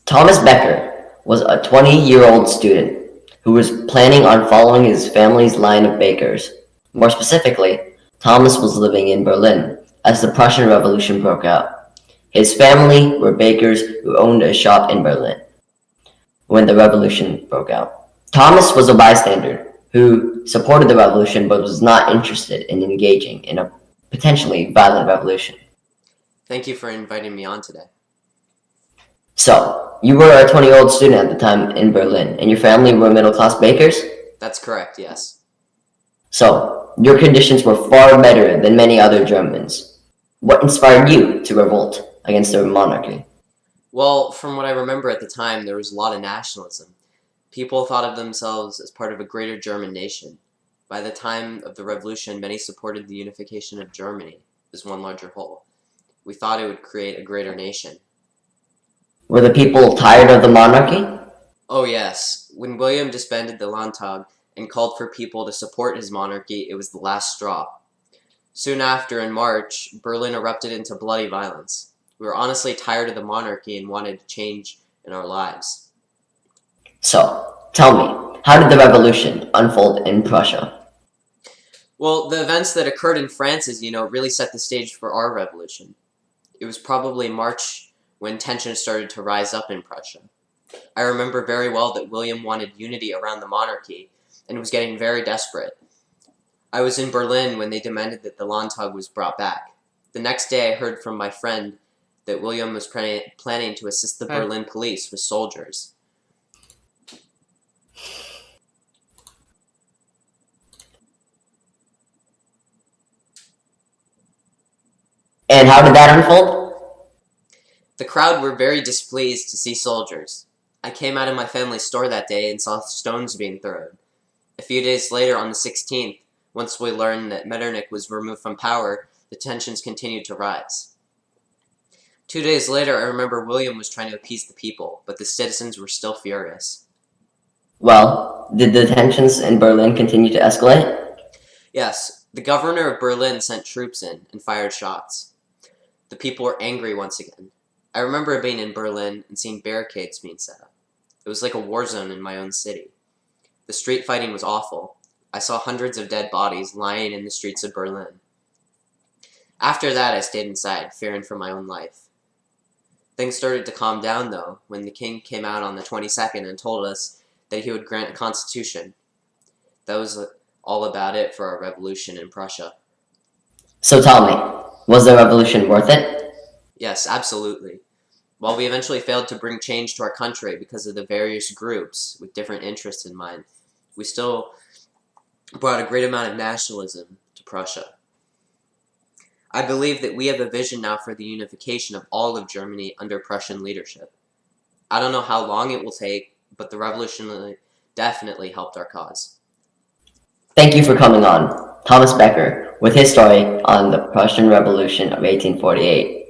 Thomas Becker was a 20-year-old student who was planning on following his family's line of bakers. More specifically, Thomas was living in Berlin as the Prussian Revolution broke out. His family were bakers who owned a shop in Berlin when the revolution broke out. Thomas was a bystander who supported the revolution but was not interested in engaging in a potentially violent revolution. Thank you for inviting me on today. So, you were a 20-year-old student at the time in Berlin, and your family were middle-class bakers? That's correct, yes. So, your conditions were far better than many other Germans. What inspired you to revolt against the monarchy? Well, from what I remember at the time, there was a lot of nationalism. People thought of themselves as part of a greater German nation. By the time of the revolution, many supported the unification of Germany as one larger whole. We thought it would create a greater nation. Were the people tired of the monarchy? Oh yes, when William disbanded the Landtag and called for people to support his monarchy, it was the last straw. Soon after, in March, Berlin erupted into bloody violence. We were honestly tired of the monarchy and wanted to change in our lives. So, tell me, how did the revolution unfold in Prussia? Well, the events that occurred in France, as you know, really set the stage for our revolution. It was probably March when tensions started to rise up in Prussia. I remember very well that William wanted unity around the monarchy and was getting very desperate. I was in Berlin when they demanded that the Landtag was brought back. The next day I heard from my friend that William was planning to assist the Berlin police with soldiers. And how did that unfold? The crowd were very displeased to see soldiers. I came out of my family's store that day and saw stones being thrown. A few days later, on the 16th, once we learned that Metternich was removed from power, the tensions continued to rise. 2 days later, I remember William was trying to appease the people, but the citizens were still furious. Well, did the tensions in Berlin continue to escalate? Yes, the governor of Berlin sent troops in and fired shots. The people were angry once again. I remember being in Berlin and seeing barricades being set up. It was like a war zone in my own city. The street fighting was awful. I saw hundreds of dead bodies lying in the streets of Berlin. After that, I stayed inside, fearing for my own life. Things started to calm down, though, when the king came out on the 22nd and told us that he would grant a constitution. That was all about it for our revolution in Prussia. So tell me, was the revolution worth it? Yes, absolutely. While we eventually failed to bring change to our country because of the various groups with different interests in mind, we still brought a great amount of nationalism to Prussia. I believe that we have a vision now for the unification of all of Germany under Prussian leadership. I don't know how long it will take, but the revolution definitely helped our cause. Thank you for coming on, Thomas Becker, with his story on the Prussian Revolution of 1848.